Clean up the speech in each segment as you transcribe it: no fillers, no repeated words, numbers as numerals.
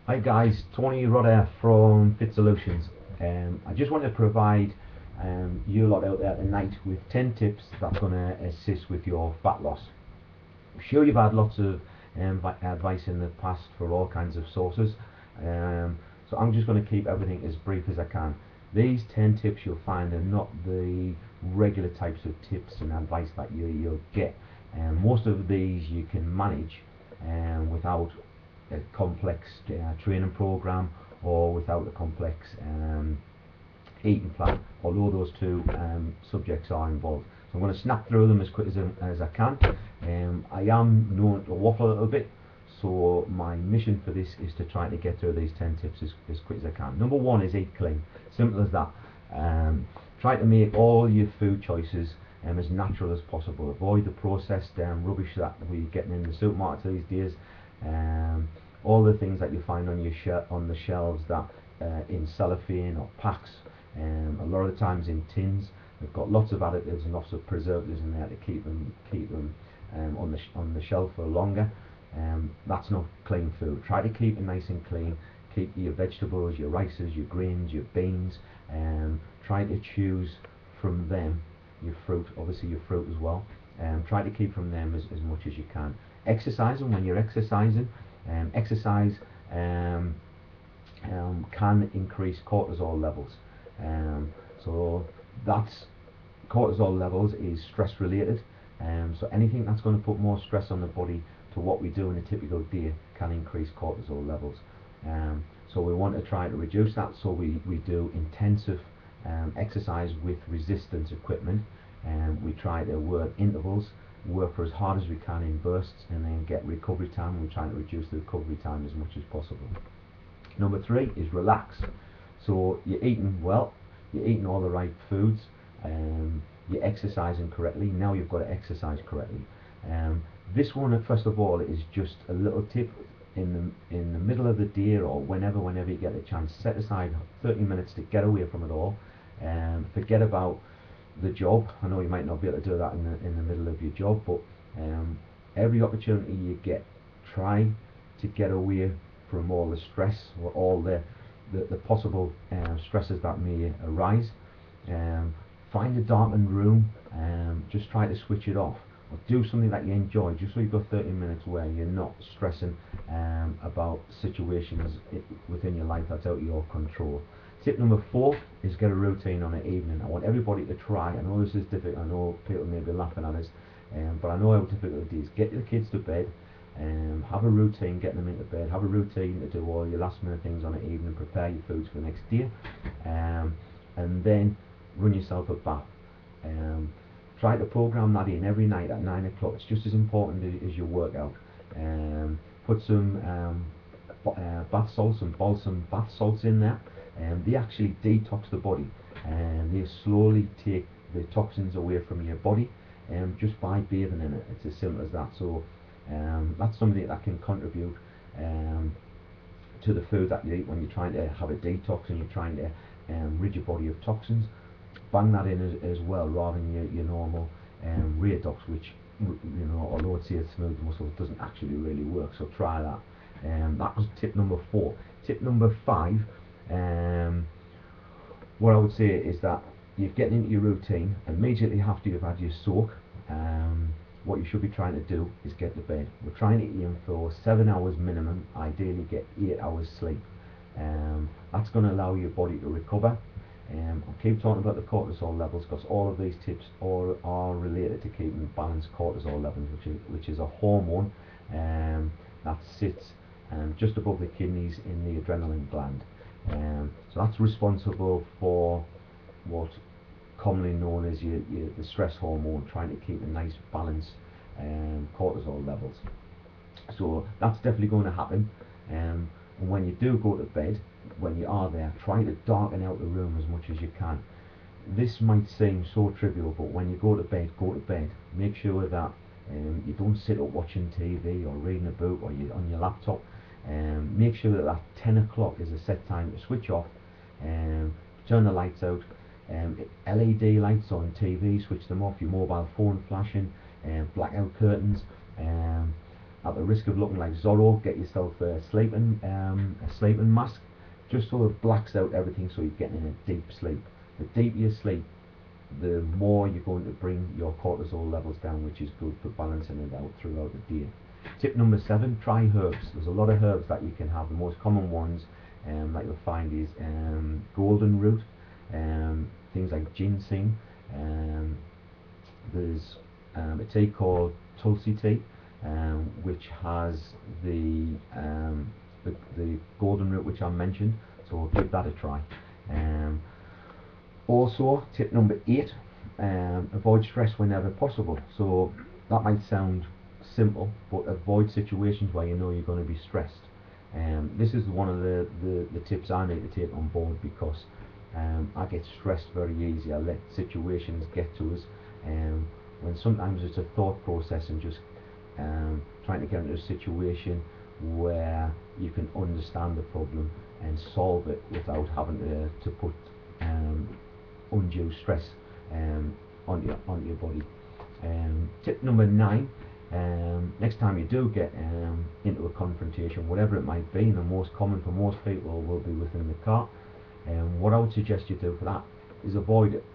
Hi guys, Tony Rodder from Fit Solutions. I just want to provide you lot out there tonight with 10 tips that are going to assist with your fat loss. I'm sure you've had lots of advice in the past for all kinds of sources, so I'm just going to keep everything as brief as I can. These 10 tips you'll find are not the regular types of tips and advice that you'll get. Most of these you can manage without a complex training program or without a complex eating plan, although those two subjects are involved. So I'm going to snap through them as quick as I can. I am known to waffle a little bit, so my mission for this is to try to get through these 10 tips as quick as I can. Number one is eat clean. Simple as that. Try to make all your food choices as natural as possible. Avoid the processed rubbish that we're getting in the supermarket these days. All the things that you find on the shelves that in cellophane or packs, a lot of the times in tins, they've got lots of additives and lots of preservatives in there to keep them on the shelf for longer. That's not clean food. Try to keep it nice and clean. Keep your vegetables, your rices, your grains, your beans. Try to choose from them. Your fruit, obviously your fruit as well. Try to keep from them as much as you can. Exercising, when you're exercising, exercise can increase cortisol levels. So that's cortisol levels is stress related. So anything that's going to put more stress on the body to what we do in a typical day can increase cortisol levels. So we want to try to reduce that. So we do intensive exercise with resistance equipment, and we try to work intervals, work for as hard as we can in bursts, and then get recovery time. We're trying to reduce the recovery time as much as possible. Number three is relax. So you're eating well, you're eating all the right foods, you're exercising correctly. Now you've got to exercise correctly. This one, first of all, is just a little tip. In the middle of the day or whenever you get a chance, set aside 30 minutes to get away from it all, and forget about the job. I know you might not be able to do that in the middle of your job, but every opportunity you get, try to get away from all the stress or all the possible stresses that may arise. Find a darkened room, just try to switch it off, or do something that you enjoy, just so you've got 30 minutes where you're not stressing about situations within your life that's out of your control. Tip number four is get a routine on an evening. I want everybody to try. I know this is difficult, I know people may be laughing at us, but I know how difficult it is. Get the kids to bed, have a routine, get them into bed, have a routine to do all your last minute things on an evening, prepare your foods for the next day, and then run yourself a bath. Try to program that in every night at 9 o'clock. It's just as important as your workout. Put some bath salts and balsam bath salts in there. They actually detox the body, and they slowly take the toxins away from your body just by bathing in it. It's as simple as that. So that's something that can contribute to the food that you eat when you're trying to have a detox and you're trying to rid your body of toxins. Bang that in as well, rather than your normal Redox, which, you know, although it's a smooth muscle, it doesn't actually really work. So try that. That was tip number four. Tip number five, what I would say is that you're getting into your routine immediately after you've had your soak. What you should be trying to do is get to bed. We're trying to aim for 7 hours minimum, ideally get 8 hours sleep. That's going to allow your body to recover. I'll keep talking about the cortisol levels, because all of these tips are related to keeping balanced cortisol levels, which is a hormone that sits just above the kidneys in the adrenaline gland. So that's responsible for what commonly known as the stress hormone, trying to keep a nice balanced cortisol levels. So that's definitely going to happen. And when you do go to bed, when you are there, try to darken out the room as much as you can. This might seem so trivial, but when you go to bed. Make sure that you don't sit up watching TV or reading a book or on your laptop. Make sure that 10 o'clock is a set time to switch off. Turn the lights out. LED lights on TV, switch them off. Your mobile phone flashing. Blackout curtains. At the risk of looking like Zorro, get yourself a sleeping mask, just so it blacks out everything, so you're getting in a deep sleep. The deeper you sleep, the more you're going to bring your cortisol levels down, which is good for balancing it out throughout the day. Tip number 7, try herbs. There's a lot of herbs that you can have. The most common ones that you'll find is golden root, things like ginseng. There's a tea called tulsi tea, which has the golden root which I mentioned, so give that a try. Also, tip number 8, avoid stress whenever possible. So that might sound simple, but avoid situations where you know you're going to be stressed. This is one of the tips I need to take on board, because I get stressed very easy. I let situations get to us, when sometimes it's a thought process and just trying to get into a situation where you can understand the problem and solve it without having to put undue stress onto your body. Tip number 9, next time you do get into a confrontation, whatever it might be, and the most common for most people will be within the car, what I would suggest you do for that is avoid it.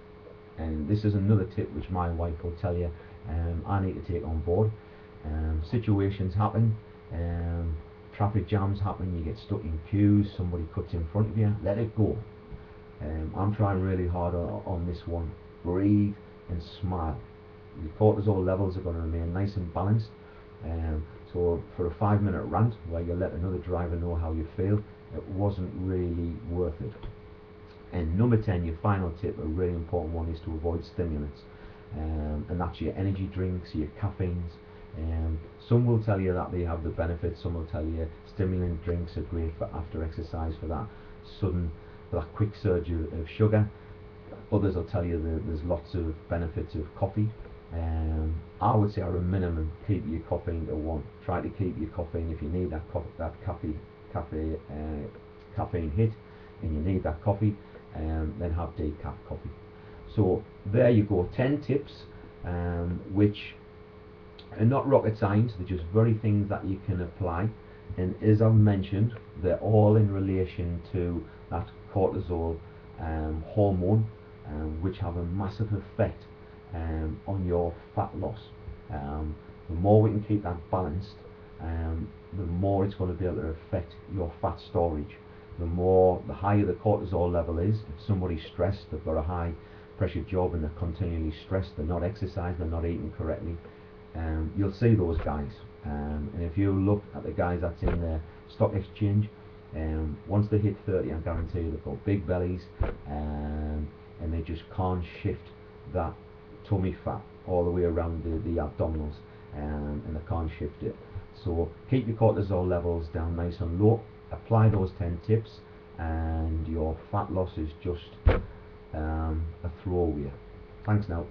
And this is another tip which my wife will tell you I need to take on board. Situations happen, traffic jams happen, you get stuck in queues, somebody cuts in front of you, let it go. I'm trying really hard on this one. Breathe and smile. Your cortisol levels are going to remain nice and balanced. So for a 5-minute rant where you let another driver know how you feel, it wasn't really worth it. And number 10, your final tip, a really important one, is to avoid stimulants. And that's your energy drinks, your caffeines. Some will tell you that they have the benefits, some will tell you stimulant drinks are great for after exercise, for that quick surge of sugar. Others will tell you that there's lots of benefits of coffee. I would say at a minimum, keep your caffeine to 1. Try to keep your caffeine. If you need that caffeine hit and you need that coffee, then have decaf coffee. So there you go, 10 tips which are not rocket science, they're just very things that you can apply, and as I've mentioned, they're all in relation to that cortisol hormone, which have a massive effect on your fat loss. The more we can keep that balanced, the more it's going to be able to affect your fat storage. The higher the cortisol level is, if somebody's stressed, they've got a high pressure job and they're continually stressed, they're not exercising, they're not eating correctly, you'll see those guys. And if you look at the guys that's in the stock exchange, once they hit 30, I guarantee you they've got big bellies, and they just can't shift that tummy fat all the way around the abdominals, and they can't shift it. So keep your cortisol levels down nice and low, apply those 10 tips, and your fat loss is just a throwaway. Thanks now.